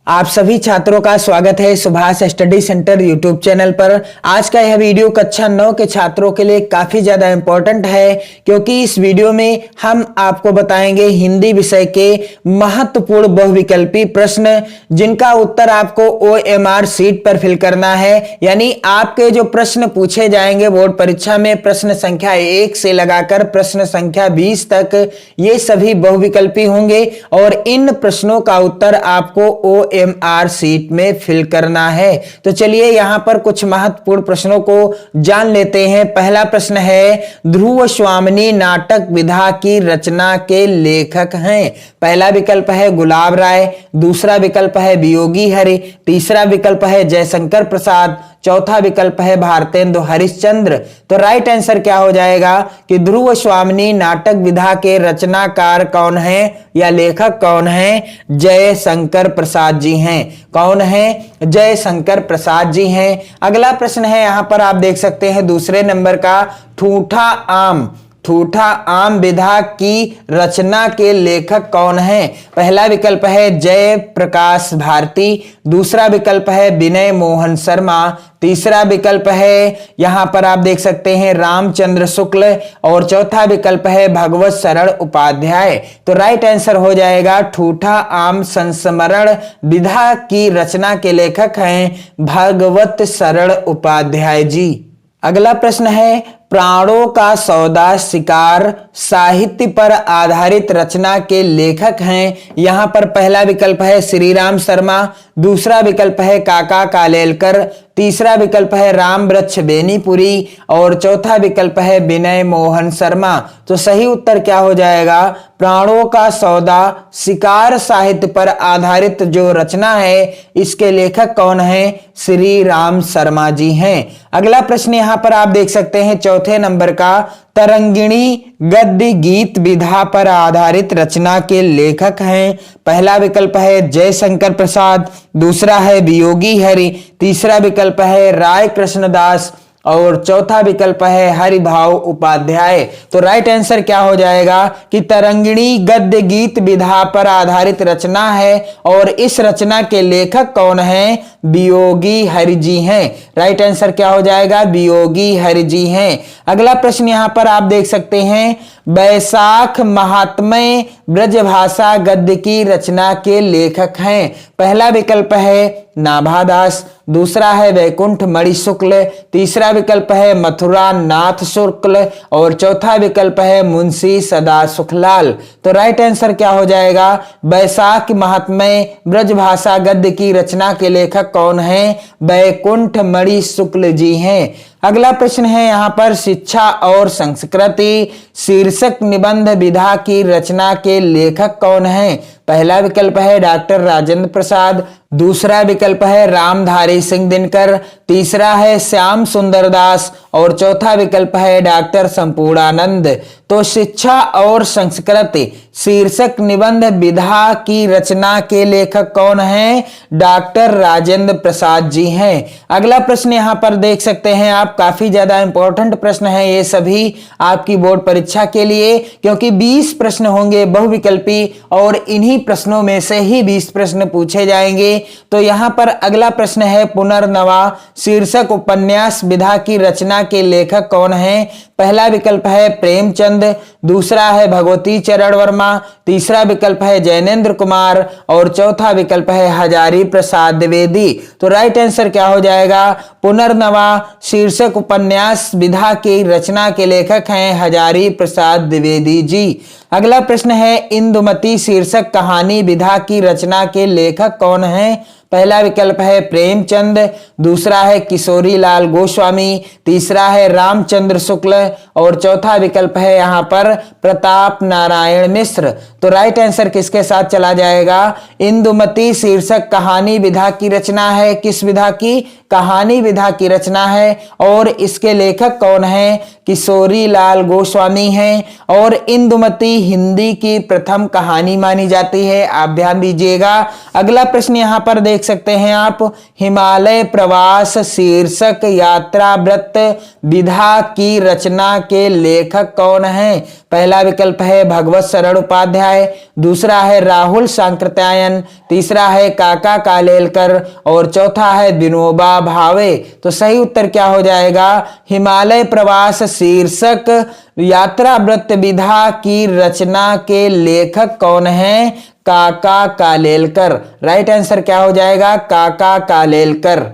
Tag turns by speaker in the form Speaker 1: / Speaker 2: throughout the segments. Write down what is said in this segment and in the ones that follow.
Speaker 1: आप सभी छात्रों का स्वागत है Subhash study centre YouTube channel पर। आज का यह वीडियो कक्षा 9 के छात्रों के लिए काफी ज्यादा इंपॉर्टेंट है, क्योंकि इस वीडियो में हम आपको बताएंगे हिंदी विषय के महत्वपूर्ण बहुविकल्पी प्रश्न, जिनका उत्तर आपको OMR शीट पर फिल करना है। यानी आपके जो प्रश्न पूछे जाएंगे बोर्ड परीक्षा में, प्रश्न संख्या 1 से लगाकर प्रश्न संख्या 20 तक, ये सभी बहुविकल्पी होंगे और इन प्रश्नों का उत्तर आपको OMR शीट में फिल करना है। तो चलिए यहां पर कुछ महत्वपूर्ण प्रश्नों को जान लेते हैं। पहला प्रश्न है, ध्रुव स्वामिनी नाटक विधा की रचना के लेखक हैं। पहला विकल्प है गुलाब राय, दूसरा विकल्प है वियोगी हरि, तीसरा विकल्प है जयशंकर प्रसाद, चौथा विकल्प है भारतेंदु हरिश्चंद्र। तो राइट आंसर क्या हो जाएगा कि ध्रुव स्वामिनी नाटक विधा के रचनाकार कौन है या लेखक कौन है? जयशंकर प्रसाद जी हैं। कौन है? जयशंकर प्रसाद जी हैं। अगला प्रश्न है, यहां पर आप देख सकते हैं दूसरे नंबर का, ठूठा आम विधा की रचना के लेखक कौन है? पहला विकल्प है जय प्रकाश भारती, दूसरा विकल्प है विनय मोहन शर्मा, तीसरा विकल्प है यहां पर आप देख सकते हैं रामचंद्र शुक्ल और चौथा विकल्प है भगवत शरण उपाध्याय। तो राइट आंसर हो जाएगा ठूठा आम संस्मरण विधा की रचना के लेखक हैं भगवत शरण उपाध्याय जी। अगला प्रश्न है, प्राणों का सौदा शिकार साहित्य पर आधारित रचना के लेखक हैं। यहां पर पहला विकल्प है श्री राम शर्मा, दूसरा विकल्प है काका कालेलकर, तीसरा विकल्प है राम वृक्ष बेनीपुरी और चौथा विकल्प है विनय मोहन शर्मा। तो सही उत्तर क्या हो जाएगा? प्राणों का सौदा शिकार साहित्य पर आधारित जो रचना है, इसके लेखक कौन है? श्री राम शर्मा जी हैं। अगला प्रश्न यहां पर आप देख सकते हैं चौथे नंबर का, तरंगिणी गद्य गीत विधा पर आधारित रचना के लेखक हैं। पहला विकल्प है जयशंकर प्रसाद, दूसरा है वियोगी हरि, तीसरा विकल्प है राय कृष्णदास और चौथा विकल्प है हरिभाव उपाध्याय। तो राइट आंसर क्या हो जाएगा कि तरंगिणी गद्य गीत विधा पर आधारित रचना है और इस रचना के लेखक कौन है? वियोगी हरि जी हैं। राइट आंसर क्या हो जाएगा? वियोगी हरि जी हैं। अगला प्रश्न यहां पर आप देख सकते हैं, बैसाख महात्म्य ब्रजभाषा गद्य की रचना के लेखक हैं। पहला विकल्प है नाभादास, दूसरा है वैकुंठ मणि शुक्ल, तीसरा विकल्प है मथुरा नाथ शुक्ल और चौथा विकल्प है मुंशी सदा सुखलाल। तो राइट आंसर क्या हो जाएगा? बैसाख महात्म्य ब्रजभाषा गद्य की रचना के लेखक कौन है? वैकुंठ मणि शुक्ल जी हैं। अगला प्रश्न है यहां पर, शिक्षा और संस्कृति शीर्षक निबंध विधा की रचना के लेखक कौन है? पहला विकल्प है डॉक्टर राजेंद्र प्रसाद, दूसरा विकल्प है रामधारी सिंह दिनकर, तीसरा है श्याम सुंदर दास और चौथा विकल्प है डॉक्टर संपूर्णानंद। तो शिक्षा और संस्कृति शीर्षक निबंध विधा की रचना के लेखक कौन है? डॉक्टर राजेंद्र प्रसाद जी हैं। अगला प्रश्न यहां पर देख सकते हैं आप, काफी ज्यादा इंपॉर्टेंट प्रश्न है ये सभी आपकी बोर्ड परीक्षा के लिए, क्योंकि 20 प्रश्न होंगे बहुविकल्पी और इन्हीं प्रश्नों में से ही 20 प्रश्न पूछे जाएंगे। तो यहां पर अगला प्रश्न है, पुनर्नवा शीर्षक उपन्यास विधा की रचना के लेखक कौन है? पहला विकल्प है प्रेमचंद, दूसरा है भगवती चरण वर्मा, तीसरा विकल्प है जैनेन्द्र कुमार और चौथा विकल्प है हजारी प्रसाद द्विवेदी। तो राइट आंसर क्या हो जाएगा? पुनर्नवा शीर्षक उपन्यास विधा की रचना के लेखक हैं हजारी प्रसाद द्विवेदी जी। अगला प्रश्न है, इंदुमती शीर्षक कहानी विधा की रचना के लेखक कौन है? पहला विकल्प है प्रेमचंद, दूसरा है किशोरी लाल गोस्वामी, तीसरा है रामचंद्र शुक्ल और चौथा विकल्प है यहां पर प्रताप नारायण मिश्र। तो राइट आंसर किसके साथ चला जाएगा? इंदुमती शीर्षक कहानी विधा की रचना है। किस विधा की? कहानी विधा की रचना है और इसके लेखक कौन है? किशोरी लाल गोस्वामी हैं और इंदुमती हिंदी की प्रथम कहानी मानी जाती है। आप ध्यान दीजिएगा। अगला प्रश्न यहां पर देख सकते हैं आप, हिमालय प्रवास शीर्षक यात्रा वृत्त विधा की रचना के लेखक कौन हैं? पहला विकल्प है भगवत शरण उपाध्याय, दूसरा है राहुल सांकृत्यायन, तीसरा है काका कालेलकर और चौथा है विनोबा भावे। तो सही उत्तर क्या हो जाएगा? हिमालय प्रवास शीर्षक यात्रा वृत्त विधा की रचना के लेखक कौन हैं? काका कालेलकर। राइट आंसर क्या हो जाएगा? काका कालेलकर।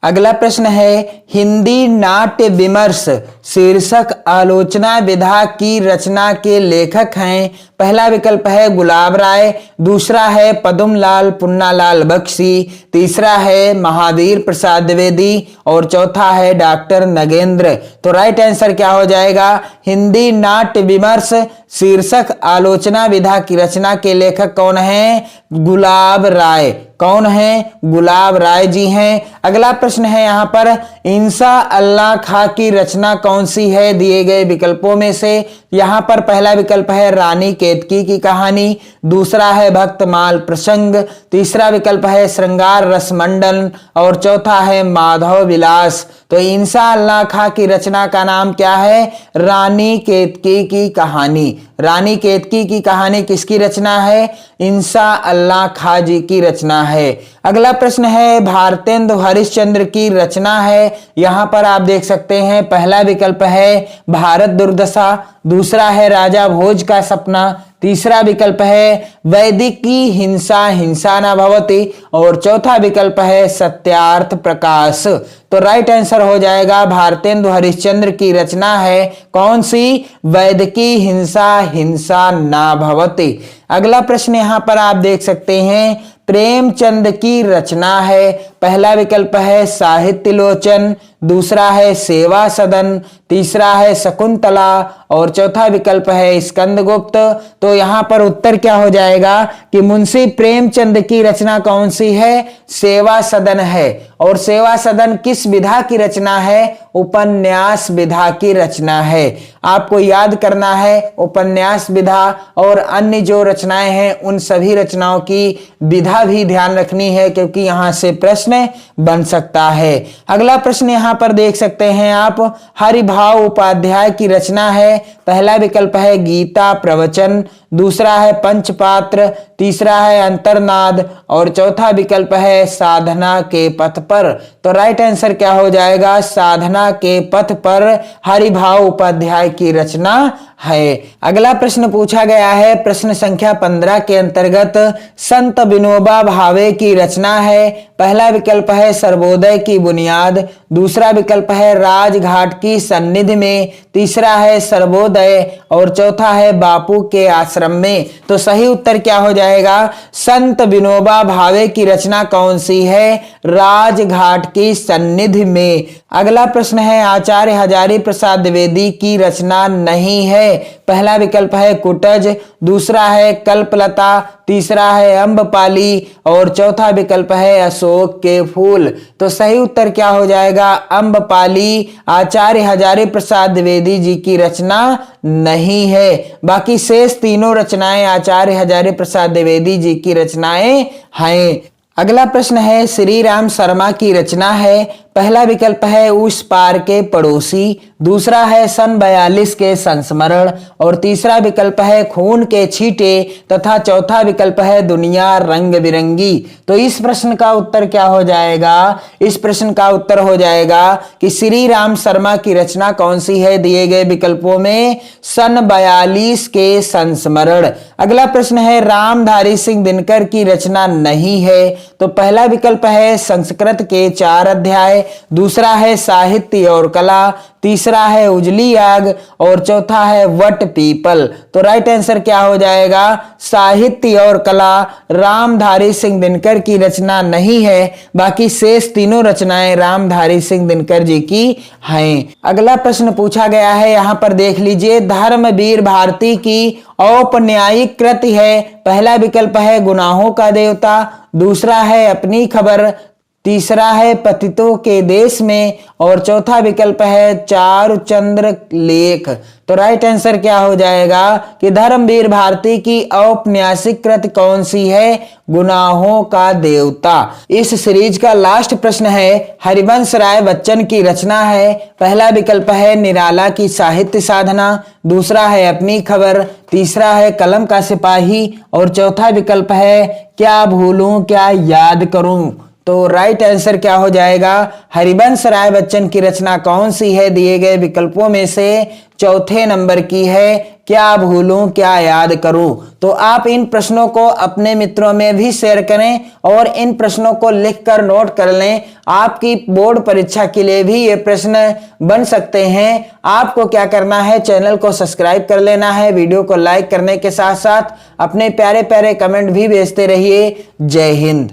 Speaker 1: अगला प्रश्न है, हिंदी नाट्य विमर्श शीर्षक आलोचना विधा की रचना के लेखक हैं। पहला विकल्प है गुलाब राय, दूसरा है पद्मलाल पुन्नालाल बख्शी, तीसरा है महावीर प्रसाद द्विवेदी और चौथा है डॉक्टर नगेंद्र। तो राइट आंसर क्या हो जाएगा? हिंदी नाट्य विमर्श शीर्षक आलोचना विधा की रचना के लेखक कौन हैं? गुलाब राय। कौन है? गुलाब राय जी हैं। अगला प्रश्न है यहां पर, इंसा अल्लाह खां की रचना कौन सी है दिए गए विकल्पों में से? यहां पर पहला विकल्प है रानी केतकी की कहानी, दूसरा है भक्तमाल प्रसंग, तीसरा विकल्प है श्रृंगार रसमंडल और चौथा है माधव विलास। तो इंसा अल्लाह खां की रचना का नाम क्या है? रानी केतकी की कहानी। रानी केतकी की कहानी किसकी रचना है? इंसा अल्लाह खां जी की रचना है। अगला प्रश्न है, भारतेंदु हरिश्चंद्र की रचना है। यहां पर आप देख सकते हैं पहला विकल्प है भारत दुर्दशा, दूसरा है राजा भोज का सपना, तीसरा विकल्प है वैदिकी हिंसा हिंसा न भवति और चौथा विकल्प है सत्यार्थ प्रकाश। तो राइट आंसर हो जाएगा भारतेंदु हरिश्चंद्र की रचना है कौन सी? वैदिकी हिंसा हिंसा न भवति। अगला प्रश्न यहां पर आप देख सकते हैं प्रेमचंद की रचना है। पहला विकल्प है साहित्य लोचन, दूसरा है सेवा सदन, तीसरा है शकुंतला और चौथा विकल्प है स्कंदगुप्त। तो यहां पर उत्तर क्या हो जाएगा कि मुंशी प्रेमचंद की रचना कौन सी है? सेवा सदन है। और सेवा सदन किस विधा की रचना है? उपन्यास विधा की रचना है। आपको याद करना है उपन्यास विधा और अन्य जो रचनाएं हैं उन सभी रचनाओं की विधा भी ध्यान रखनी है क्योंकि यहां से प्रश्न बन सकता है। अगला प्रश्न यहां पर देख सकते हैं आप, हरिभाव उपाध्याय की रचना है। पहला विकल्प है गीता प्रवचन, दूसरा है पंचपात्र, तीसरा है अंतर्नाद और चौथा विकल्प है साधना के पथ पर। तो राइट आंसर क्या हो जाएगा? साधना के पथ पर हरिभाव उपाध्याय की रचना है। अगला प्रश्न पूछा गया है प्रश्न संख्या 15 के अंतर्गत संत विनोबा भावे की रचना है। पहला विकल्प है सर्वोदय की बुनियाद, दूसरा विकल्प है राजघाट की सन्निधि में, तीसरा है सर्वोदय और चौथा है बापू के आश्रम में। तो सही उत्तर क्या हो जाएगा? संत विनोबा भावे की रचना कौन सी है? राजघाट की सन्निधि में। अगला प्रश्न है आचार्य हजारी प्रसाद द्विवेदी की रचना नहीं है। पहला विकल्प है कुटज, दूसरा है कल्पलता, तीसरा है अम्बपाली और चौथा विकल्प है अशोक के फूल। तो सही उत्तर क्या हो जाएगा? अम्बपाली आचार्य हजारी प्रसाद द्विवेदी जी की रचना नहीं है। बाकी शेष तीनों रचनाएं आचार्य हजारी प्रसाद द्विवेदी जी की रचनाएं हैं। अगला प्रश्न है श्री राम शर्मा की रचना है। पहला विकल्प है उस पार के पड़ोसी, दूसरा है सन 42 के संस्मरण और तीसरा विकल्प है खून के छींटे तथा चौथा विकल्प है दुनिया रंग बिरंगी। तो इस प्रश्न का उत्तर क्या हो जाएगा? इस प्रश्न का उत्तर हो जाएगा कि श्री राम शर्मा की रचना कौन सी है दिए गए विकल्पों में? सन 42 के संस्मरण। अगला प्रश्न है रामधारी सिंह दिनकर की रचना नहीं है। तो पहला विकल्प है संस्कृत के 4 अध्याय, दूसरा है साहित्य और कला, तीसरा है उजली आग और चौथा है वट पीपल। तो राइट आंसर क्या हो जाएगा? साहित्य और कला रामधारी सिंह दिनकर की रचना नहीं है। बाकी शेष तीनों रचनाएं रामधारी सिंह दिनकर जी की हैं। अगला प्रश्न पूछा गया है, यहां पर देख लीजिए, धर्मवीर भारती की औपन्यायिक कृति है। पहला विकल्प है गुनाहों का देवता, दूसरा है अपनी खबर, तीसरा है पतितों के देश में और चौथा विकल्प है चारुचंद्र लेख। तो राइट आंसर क्या हो जाएगा कि धर्मवीर भारती की औपन्यासिक कृति कौन सी है? गुनाहों का देवता। इस सीरीज का लास्ट प्रश्न है हरिवंश राय बच्चन की रचना है। पहला विकल्प है निराला की साहित्य साधना, दूसरा है अपनी खबर, तीसरा है कलम का सिपाही और चौथा विकल्प है क्या भूलूं क्या याद करूं। तो राइट आंसर क्या हो जाएगा? हरिवंश राय बच्चन की रचना कौन सी है? दिए गए विकल्पों में से चौथे नंबर की है क्या भूलूं क्या याद करूं। तो आप इन प्रश्नों को अपने मित्रों में भी शेयर करें और इन प्रश्नों को लिखकर नोट कर लें। आपकी बोर्ड परीक्षा के लिए भी ये प्रश्न बन सकते हैं। आपको क्या करना है, चैनल को सब्सक्राइब कर लेना है, वीडियो को लाइक करने के साथ साथ अपने प्यारे प्यारे कमेंट भी भेजते रहिए। जय हिंद।